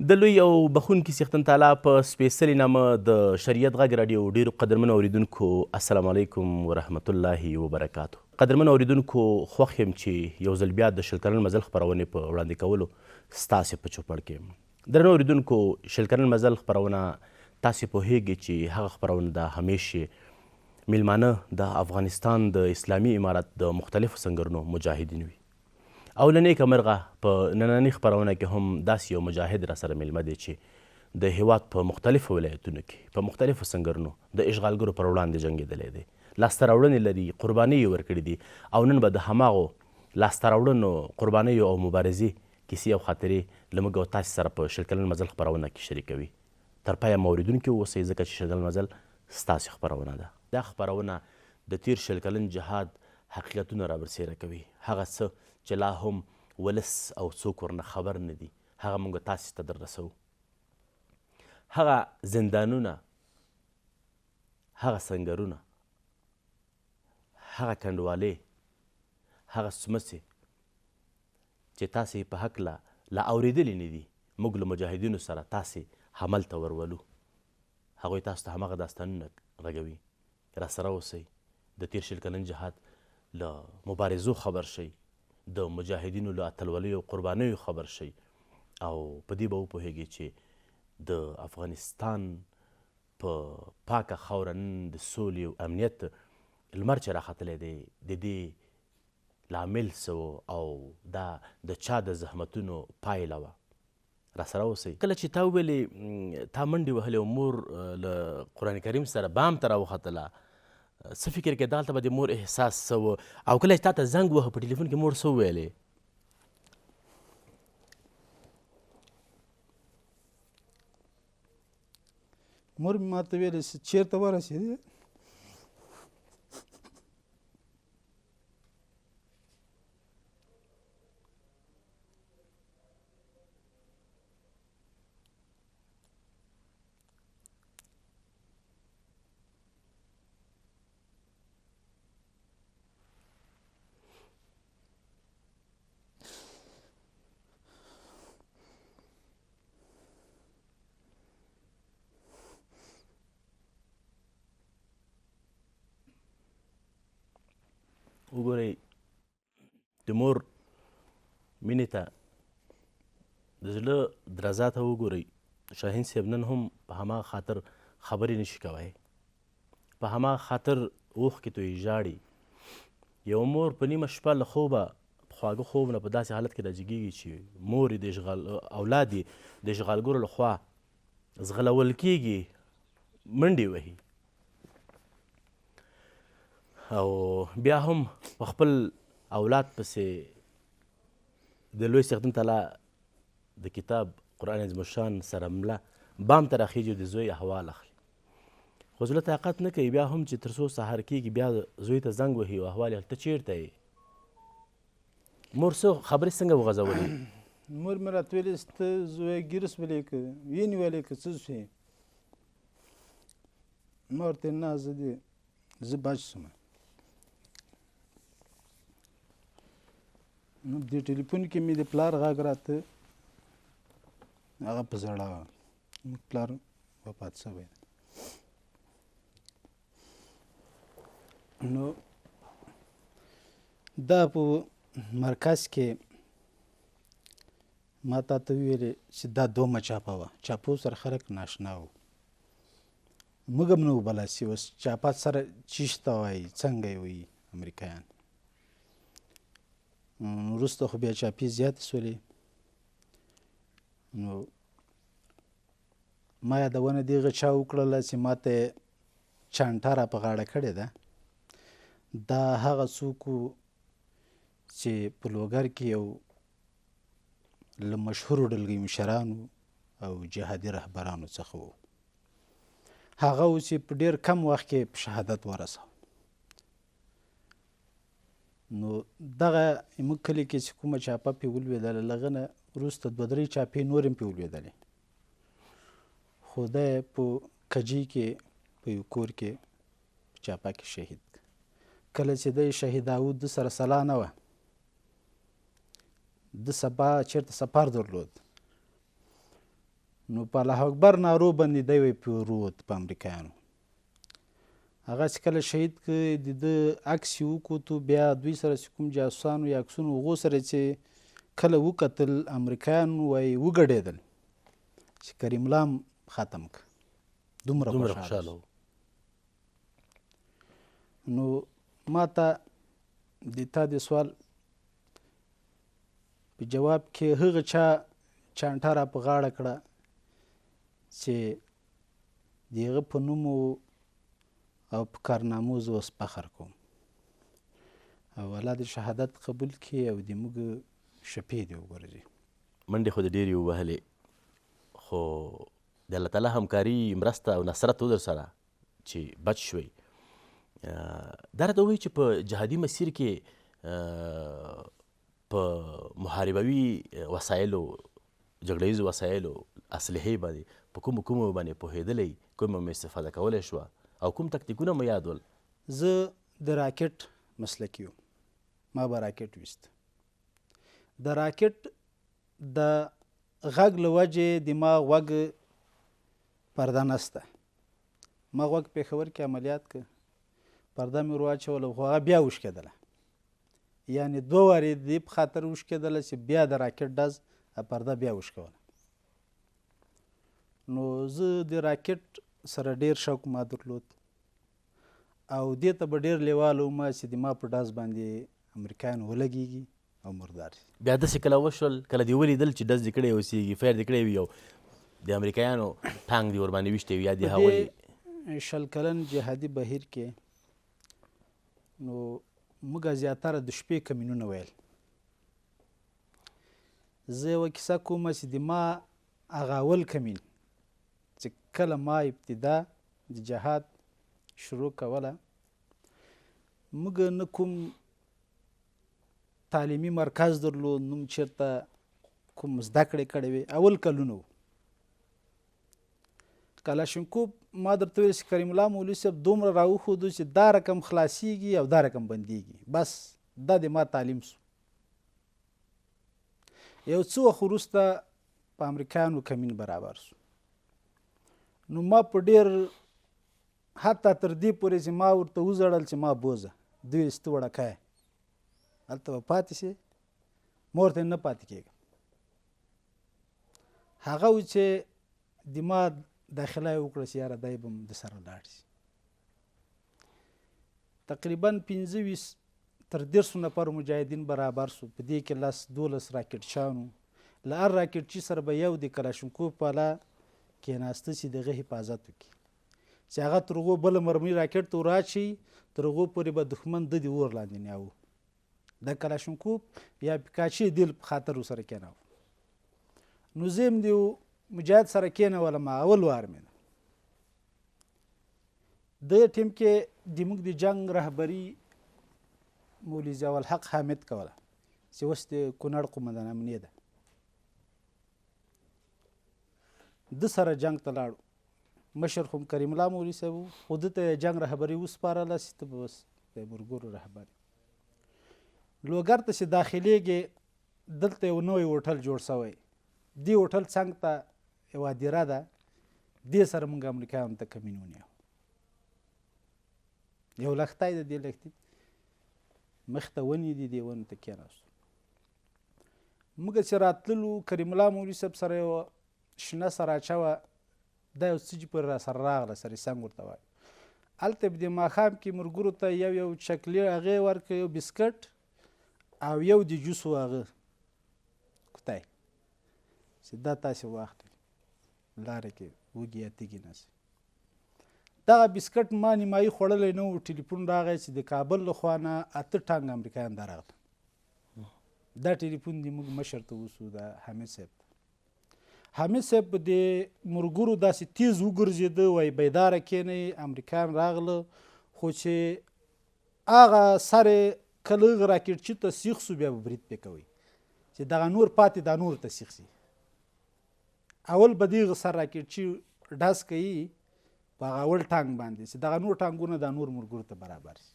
د لوی او بخونکي څښتن تعالی په سپېڅلي نامه د شریعت غږ راډیو ډېرو قدرمنو اورېدونکو السلام علیکم ورحمت الله وبرکاتو. قدرمنو اورېدونکو خوښ یم چې یو ځل بیا د شل کلن مزل خپرونې په وړاندې کولو ستاسې په چوپړ کې یم. درنو اورېدونکو، شل کلن مزل خپرونه تاسې پوهیږئ چې هغه خپرونه ده همیشې میلمانه د افغانستان د اسلامي امارت د مختلفو سنګرونو مجاهدین وي. او له نیکه مرغه په نننۍ خپرونه کې هم داسې یو مجاهد راسره میلمه دی چې د هیواد په مختلفو ولایتونو کې په مختلفو سنګرونو د اشغالګرو پر وړاندې جنګېدلی دی، لاسته راوړنې لري، قربانۍ یې ورکړي دي. او نن به د هماغو لاسته راوړنو، قربانیو او مبارزې کیسې او خاطرې له موږ او تاسې سره په شل کلن مزل خپرونه کې شریکوي. تر پایه مو اورېدونکي واوسئ، ځکه چې شل کلن مزل ستاسې خپرونه ده. دا خپرونه د تیر شل کلن جهاد حقیقتونه رابرسېره کوي، هغه څه چې لا هم ولس او څوک ورنه خبر نه دي، هغه موږ تاسې ته در رسوو. هغه زندانونه، هغه سنګرونه، هغه کنډوالې، هغه څمڅې چې تاسې په هکله لا اورېدلي نه دي، موږ له مجاهدینو سره تاسې هملته ورولو. هغوی تاسو ته هماغه داستانونه غږوي. راسره اوسئ، د تیر شل کلن جهاد له مبارزو خبر شئ، د مجاهدینو له اتلولیو او قربانیو خبر شئ، او په دې به وپوهیږئ چې د افغانستان په پاکه خاوره نن د سولې او امنیت لمر چې راختلی دی، د دې لامل څه او دا د چا د زحمتونو پایله وه. راسره اوسئ. کله چې تا وویلې تا منډې وهلې او مور له قرآن کریم سره بام ته راوختله، څه فکر کې دغلته به د مور احساس څه و؟ او کله چې تا ته زنګ وهه په ټلیفون کې مور څه وویلې؟ مور مې ماته ویلې چې چېرته ورسېدې؟ وګورئ، د مور مینې ته، د زړه درزا ته وګورئ. شاهین صاحب نن هم په هماغه خاطر خبرې نشي کوی، په هماغه خاطر اوښکې تویې ژاړي. یو مور په نیمه شپه له خوبه، خواږه خوب نه په داسې حالت کې راجګېږي چې مور یې اولاد یې د اشغالګرو لخوا ځغلول کېږي، منډې وهي، او بیا هم په خپل اولاد پسې د لوی څښتن تعالی د کتاب قرآن عظیم الشان سره مله بام ته راخیږي او د زوی احوال اخلي. خو زړه طاقت نه کوي بیا هم چې تر څو سهار کېږي بیا زوی ته زنګ وهي او احوال یې ته چېرته یې؟ مور څه خبرې څنګه وغځولې؟ مور مې راته ویلې چې ته زوی ګیرس ولې که ونیولې که څه شوې؟ ما ورته نه زه بچ شوم. نو دې ټلیفون کې مې د پلار غږ راته، هغه په زړه وه، زموږ پلار وفات شوی. نو دا په مرکز کې ما تا ته ویلې چې دا دومه چاپه وه، چاپو سره خلک ناشنا وو، موږ هم نه وو بلاسي. اوس چاپه سره چیش ته وایي، څنګه یې وایي امریکایان. وروسته خو بیا چاپې زیاتې شولې. نو ما یادونه د هغه چا وکړله چې ما ته یې چانټه را په غاړه کړې ده. دا هغه څوک وو چې په لوګر کې یو له مشهورو ډلګۍ مشرانو او جهادي رهبرانو څخه وو. هغه و چې په ډېر کم وخت کې په شهادت ورساوه. نو دغه زموږ کلي کې چې کومه چاپه پرې ولوېدله، له هغه نه وروسته دوه درې چاپې نورې هم پرې ولوېدلې. خو ده یې په کجۍ کې په یو کور کې په چاپه کې شهید کړ. کله چې ده یې شهیداوه ده سره سلا نه وه، ده سبا چېرته سفر درلود. نو په الله اکبر نارو باندې دی وی پې وروت په امریکایانو. هغه چې کله شهید که د ده عکس یې وکوتو، بیا دوی سره چې کوم جاسوسانو یا عکسونو هغو سره چې کله وکتل امریکایان وایي وګډېدل چې کریم الله هم ختم که. دومره خوشحاله و. نو ما ته د تا د سوال په جواب کې هغه چا چانټه را په غاړه کړه چې د هغه په نوم او په کارنامو زه اوس فخر کوم، او الله د شهادت قبول کړي او د موږ شفیع دې وګرځي. منډې خو د ډېرې ووهلې، خو د الله تعالی همکاري، مرسته او نصرت و در سره چې بچ شوئ. دا راته ووایي چې په جهادي مسیر کې په محاربوي وسایلو، جګړه ییزو وسایلو، اسلحې باندې په کومو باندې پوهېدلی، کومه مو استفاده کولی شوه او کوم تکتیکونه مو یاد ول؟ زه د راکټ مسلکي یم، ما به راکټ ویست. د راکټ د غږ له وجې د ما غوږ پرده نسته. ما غوږ پېښور کې عملیات که، پرده مې ور واچوله، خو هغه بیا وشکېدله. یعنې 2 وارې د دې په خاطر وشکېدله چې بیا د راکټ ډز پرده بیا وشکوله. نو زه د راکټ سره ډېر شوق ما درلود او دې ته به ډېر لیواله وم چې د ما په ډز باندې امریکایان ولګېږي او مردار شي. بیا داسې کله وشول، کله دې ولیدل چې ډز دې کړی اوسېږي، فیر دې کړی وي او د امریکایانو ټانک دې ورباندې ویشتی وي یا دې هوایي؟ په دې 20 کلن جهادي بهیر کې نو موږ زیاتره د شپې کمینونه ویل. زه یوه کیسه کوم چې د ما هغه اول کمین چې کله ما ابتدا د جهاد شروع کوله، موږ نه کوم تعلیمي مرکز درلود، نه چېرته کوم زده کړې کړې وې. اول کلونه و. کلاشینکوف ما درته ویل چې کریم الله مولوي صاحب دومره راوښودو چې دا رقم خلاصیږي او دا رقم بندیږي، بس دا د ما تعلیم سو. یو څه وخت وروسته په امریکایانو کمین برابر سو. نو ما په ډېر حتی تر دې پورې چې ما ورته وزړل چې ما بوزه، دوی ویل چې ته وړکی یې، هلته به پاتې شې، ما ورته نه پاتې کېږم. هغه و چې د ما داخله یې وکړه چې یاره دی به م د سره لاړ شي. تقریبا 25 تر 10 نفر مجاهدین برابر سو. په دې کې 10-12 راکټچیانو. له هر راکټچي سره به یو د کلاشینکوف پاله کېناسته چې د هغه حفاظت وکړي، چې هغه تر هغو بله مرمۍ راکټ ته ور اچوي، تر هغو پورې به دښمن د د اور لاندې نیاوه. د کلاشینکوف یا پیکاچي دل په خاطر ورسره کېناوه. نو زه هم د مجاهد سره کېنولم، اول وار مې ده. دغه ټیم کې د موږ د جنګ رهبري مولوي ضیاء الحق حامد کوله چې اوس د کونړ قومندان امنیه ده. ده سره جنګ ته لاړو. مشر خو کریم الله مولوي صاحب و، خو ده ته یې جنګ رهبري وسپارله چې ته به بس د ملګرو رهبر. لوګر ته چې داخلېږې، دلته یو نوی هوټل جوړ سوی. دې هوټل څنګ ته یوه هدیره ده، دې سره موږ امریکایانو ته کمین ونیو. یو لښتی د دې لښتي مخ ته ونې دي، دې ونې ته کېناستو. موږ چې راتللو، کریم الله مولوي صاحب سره یوه شنه سراچه وه، دا یو څه چې پورې را سره راغله، سرې څنګ ورته وایي. هلته په دې ماښام کې ملګرو ته یو چکلې هغې ورکړه، یو بسکټ او یو د جوسو هغه کوتای چې دا تاسې واخلئ، لاره کې وږي یا تږي نسئ. دغه بسکټ ما نیمایي خوړلی نه و. ټلیفون راغی چې د کابل له خوا نه 8 ټانګ امریکایان درغله. دا ټلیفون د موږ مشر ته وسو، د حامد صاحب ته. حامد صاحب د مرګرو داسې تیز وګرځېده، وایي بیداره کېنئ، امریکایان راغله. خو چې هغه سر یې کله هغه راکټچي ته سیخ سو، بیا به برید پرې کوئ چې دغه نور پاتې دا نور ته سیخ سي. اول به دغه سر راکټچي ډز کوي په هغه اول ټانک باندې چې دغه نور ټانکونه دا نور ملګرو ته برابر شي.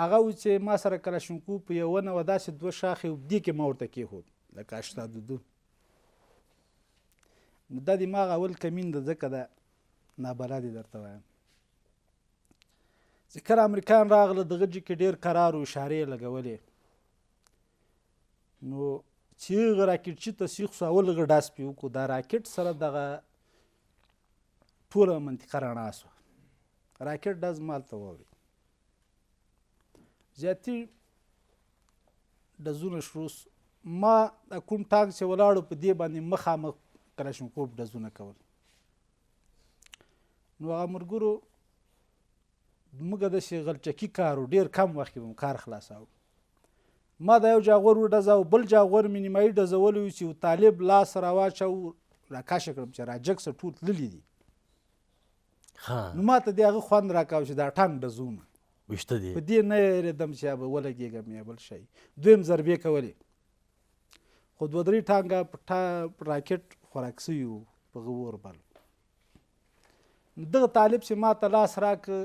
هغه و چې ما سره کلاشینکوف په یو ونه وه، داسې 2 شاخې اوږدې کې ما ورته کېښود لکه 82. نو دا د ماغه اول کمین ده ځکه دا نابلد درته وایم چې کله امریکایان راغله دغه جې کې ډېر کرار و اشارې یې لګولې نو چې هغه راکټچي ته سیخ سو اول هغه ډاس پې وکړو دا راکټ سره دغه ټوله منطقه رڼا سوه راکټ ډز ما هلته واورېد زیاتي ډزونه شروع سو ما کوم ټانک چې ولاړو په دې باندې مخامخ کلشنکوف ډزونه کول نو هغه ملګرو موږ داسې غلچکي کار و ډېر کم وخت کې به مو کار خلاصاوه ما دا یو جاغور وډزاو بل جاغور مې نیمایي ډزولی و چې طالب لاس راواچوو راکاشه کړم چې راجګ څه ټول تللي دي نو ما ته د هغه خوند راکاو چې دا ټانک ډزونه ویشته دي په دې نه یېرېدم چې یا به ولګېږم یا بل شی دویم ضربې کولې خو دوه درې ټانګه په راکټ خوراک سوي وو په هغه اور بل نو دغه طالب چې ما ته لاس راکړه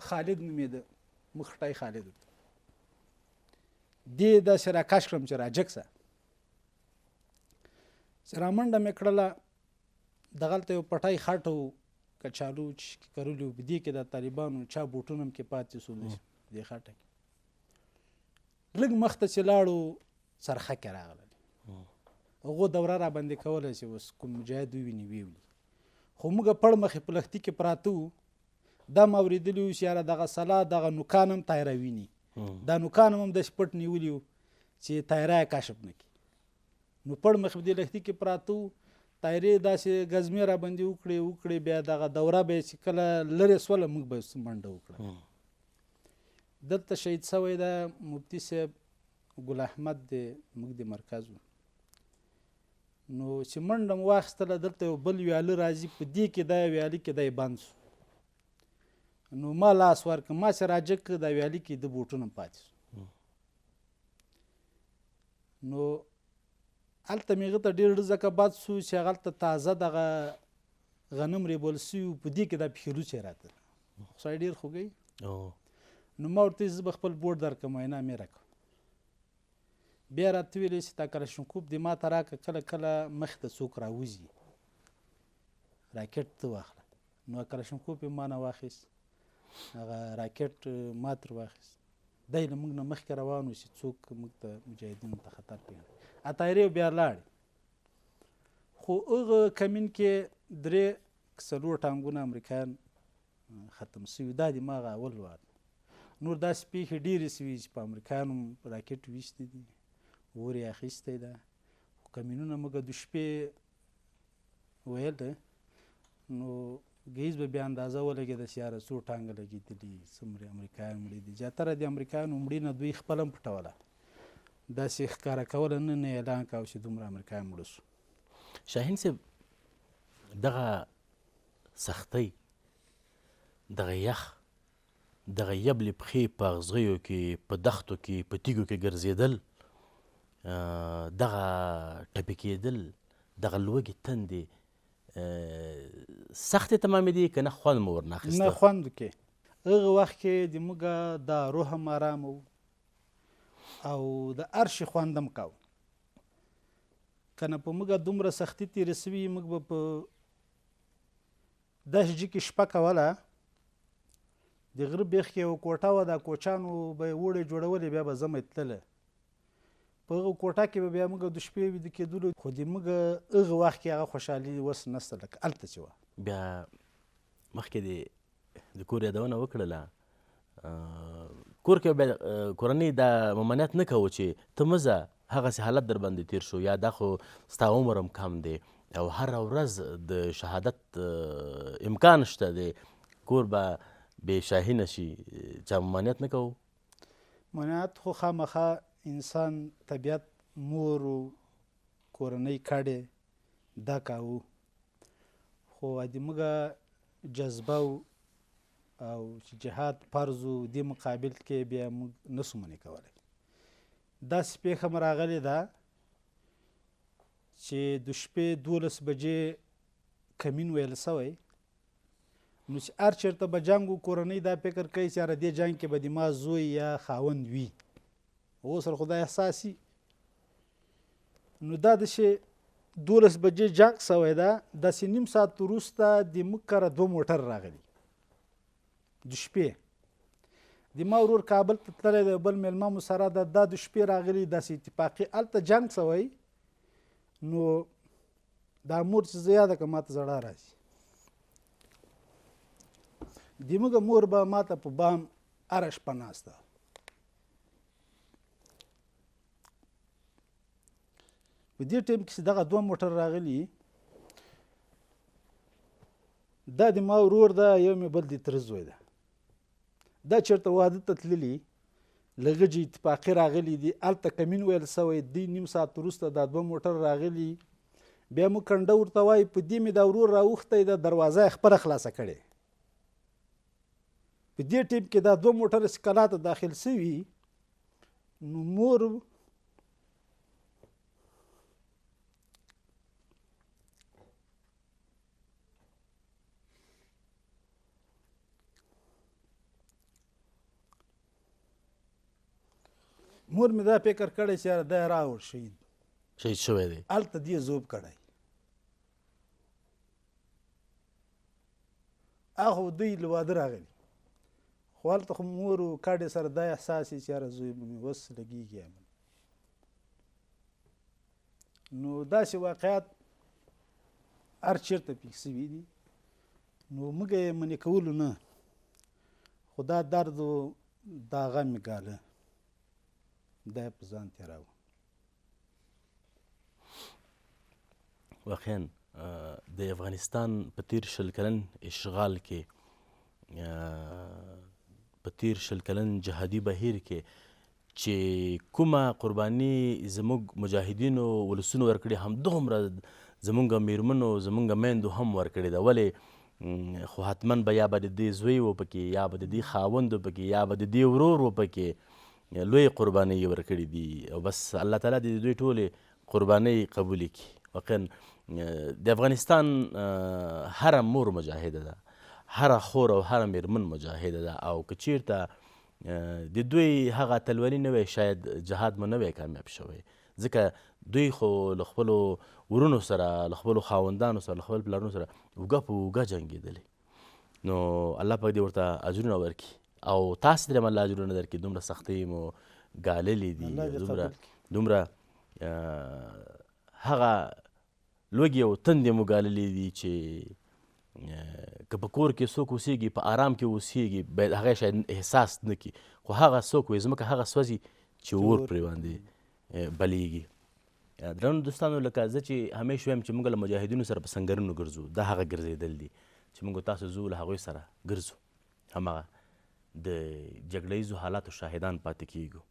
خالد نومېده مخټی خالد دې داسې راکش کړم چې راجګ سه چې رامنډه مې کړله دغلته یو پټی خټ و کچالو چې کرلي وو په دې کې د طالبانو چا بوټونه هم کې پاتې سول دې خټه کې لږ مخته چې لاړو څرخه کې راغلل هغو دوره را باندې کوله چې اوس کوم مجاهد وویني ویولي خو موږ پړ مخې په لښتي کې پراته وو دا ما اورېدلي وو چې یاره دغه سلا دغه نوکان هم تایره ویني دا نوکان هم داسې پټ نیولي وو چې تایره یې کشف نه کړي نو پړ مخې په دې لښتي کې پراته وو تایرې داسې ګزمې را باندې وکړې بیا دغه دوره به چې کله لرې سوله موږ به منډه وکړه دلته شهید سوی ده مفتي صاحب ګل احمد دی موږ د مرکز و نو چې منډه مو واخیستله دلته یو بل ویاله راځي په دې کې دا ویالې کې دی بند سو نو ما لاس ورکړه ما چې راجګ کړه دا ویالې کې د بوټونه پاتې سو نو هلته مې هغه ته ډېر ځکه بد سو چې هغه هلته تازه دغه غنم ریبول سوي وو په دې کې دا پښېلوڅې راته خدای ډېر خوږی نو ما ورته زه به خپل بوټ درکړم معاینه مې راکړه بیا راته ویلې چې دا کلشنکوف دې ما ته راکړه کله کله مخې ته څوک راوځي راکټ ته واخله نو کلشنکوف یې ما نه واخیست هغه راکټ ما تر واخیست دی له موږ نه مخکې روان و چې څوک موږ ته مجاهدینو ته خطر پېژني اتایرې بیا لاړې خو هغه کمین کې درې څلور ټانګونه امریکایان ختم سوي دا د ما هغه اول وار نور داسې پیښې ډېرې سوي چې په امریکایانو راکټ ویشتې دي اور یې اخیستی ده خو کمینونه موږ د شپې ویل نو ګیز به بیا اندازه ولګېده چې یاره څو ټانګه لګېدلي څومره امریکایان مړي دي زیاتره د امریکایانو مړي نه دوی خپله هم پټوله داسې ښکاره کوله نه اعلان کاوه چې دومره امریکایان مړه سو شاهین صاحب دغه سختۍ دغه یخ دغه یبلې پښې په اغزغیو کې په دښتو کې په تیږو کې ګرځېدل دغه ټپي کېدل دغه لوږې تندې سختې تمامېدې که نه خوند مو ورناخیسته نه خوند کې هغه وخت کې د موږ دا روح هم ارامه و او د هر شي خوند هم کاوه که نه په موږ دومره سختي تېرې سوي موږ به په داسې جي کې شپه کوله د غره بیخ کې یوه کوټه وه دا کوچانو به یې وړې جوړولې بیا به زمه تلله په هغه کوټه کې به بیا موږ د شپې ویده کېدلو خو د موږ هغه وخت کې هغه خوشحالي اوس نشته لکه هلته چې وه بیا مخکې د کور یادونه وکړله کور کې بیا کورنۍ دا ممانعت نه کوو چې ته مه ځه هغسې حالت در باندې تېر شو یا دا خو ستا عمر هم کم دی او هره ورځ د شهادت امکان شته دی کور به بې شاهي نه شي چا ممانعت نه کوو ممانعت خو خامخا انسان طبیعت مور و کورنۍ کډې دا کاوه خو د موږ جذبه او چې جهاد فرض و دې مقابل کې بیا موږ نسو منې کولی داسې پېښه م راغلې ده چې د شپې 12 بجې کمین ویل سوی نو چې هر چېرته به جنګ و کورنۍ دا فکر کوي چې دې جنګ کې به د ما زوی یا خاوند وي اوس سره خو دا احساسي نو دا د شی 12 بجې جنګ سوی ده داسې نیم ساعت وروسته د موږ کره 2 موټر راغلي د شپې د ما ورور کابل ته تللی دی بل میلمه مو سره ده دا د شپې راغلي داسې اتفاقي هلته جنګ سوی نو دا مور چې زه یاده کړم ماته زړه راځي د موږ مور به ماته په بام هره شپه ناسته په دې ټایم کې چې دغه 2 موټر راغلي دا د ما ورور ده یو مې بل د تره زوی ده دا چېرته واده ته تللي لغجې اتفاقي راغلي دي هلته کمین ویل سوی دی نیم ساعت وروسته دا 2 موټر راغلي بیا مو کنډه ورته وایي په دې مې دا ورور راوښتی ده دروازه یې خپله خلاصه کړې په دې ټیم کې دا 2 موټر چې کلا ته داخل سوي نو مور مې دا فکر کړی چې یاره دا راوړ شهید شوی دی هلته دې ذوب کړی هغه دوی له واده راغلي خو هلته خو مور و کاډې سره دا احساس یې چې یاره زوی مې اوس لګېږي نو داسې واقعات هر چېرته پیښ سوي دي نو موږ یې منې کولو نه خو دا درد و دا غم یې ګاله دا یې په ځان تېراوه واقعا د افغانستان په تیر 20 کلن اشغال کې په تیر 20 کلن جهادي بهیر کې چې کومه قرباني زموږ مجاهدینو ولسونو ورکړې همدومره زموږ میرمنو زموږ میندو هم ورکړې ده ولې خو حتما به یا به د دې زوی و پکې یا به د دې خاوند و پکې یا به د دې ورور و پکې لوی قربانۍ یې ورکړي دي او بس الله تعالی د دوی ټولې قربانۍ قبولې کړي واقعا د افغانستان هره مور مجاهده ده هره خور او هره میرمن مجاهده ده او که چیرته د دوی هغه اتلولي نه وی شاید جهاد مو نه وی کامیاب شوی ځکه دوی خو له خپلو ورونو سره له خپلو خاوندانو سره له خپل پلارونو سره اوږه په اوږه جنګېدلې نو الله پاک دې ورته اجرونه ورکړي او تاسو ترې هم الله اجرونه درکړي دومره سختۍ مو ګاللې دي دومره هغه لوږې او تندې مو ګاللې دي چې که په کور کې څوک اوسېږي په آرام کې اوسېږي باید هغه شاید احساس نه کړي خو هغه څوک وایي ځمکه هغه سوځي چې اور پرې باندې بلیږي درنو دوستانو لکه زه چې همیش وایم چې موږ له مجاهدینو سره په سنګرونو ګرځو دا هغه ګرځېدل دي چې موږ تاسو ځو له هغوی سره ګرځو همغه د جګړه ییزو حالاتو شاهدان پاتې کیږو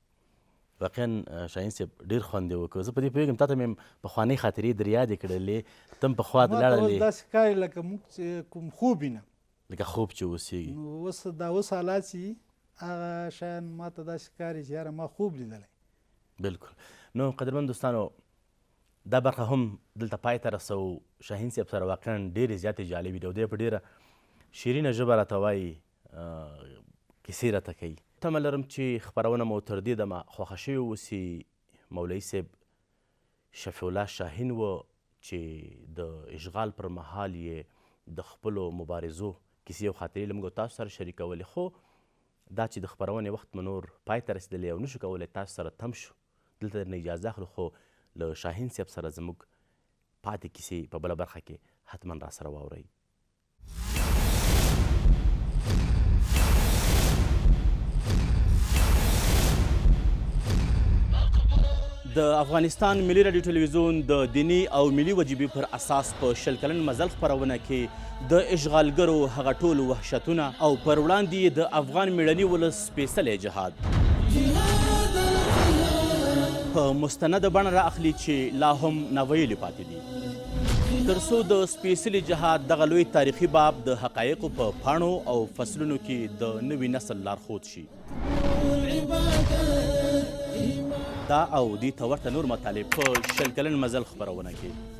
واقعا شاهین صاحب ډېر خوند یې وکړ زه په دې پوهېږم تا ته مې پخوانۍ خاطرې در یادې کړلې ته هم پخوا ته لاړلې ما ته داسې ښکاري لکه موږ چې کوم خوب وینم لکه خوب چې اوسېږي نو اوس دا اوس حالات چې هغه شیان ما ته داسې ښکاري چې یاره ما خوب لیدلی بلکل نو قدرمن دوستانو دا برخه هم دلته پای ته رسو شاهین صاحب سره واقعا ډېرې زیاتې جالبې دي او دی په ډېره شیرینه ژبه راته وایي کیسې راته کوي تمه لرم چې خپرونه مو تر دې دمه خوښه شوې اوسي مولوي صاحب شفیع الله شاهین و چې د اشغال پر مهال یې د خپلو مبارزو کیسې او خاطرې له موږ تاسو سره شریکولې خو دا چې د خپرونې وخت مو نور پای ته رسېدلی او نشو کولی تاسو سره تم شو دلته درنه اجازه اخلو خو له شاهین صاحب سره زموږ پاتې کیسې په بله برخه کې حتما را سره واورئ د افغانستان ملي راډیو ټلویزیون د دینی او ملي وجیبې پر اساس په 20 کلن مزل خپرونه کې د اشغالګرو هغه ټول وحشتونه او پر وړاندې د افغان میړني ولس سپېڅلی جهاد په مستنده بڼه را اخلي چې لا هم ناویلي پاتې دي تر څو د سپېڅلي جهاد دغه لوی تاریخي باب د حقایقو په پاڼو او فصلونو کې د نوي نسل لارښود شي دا او دې ته ورته نور مطالب په 20 کلن مزل خپرونه کې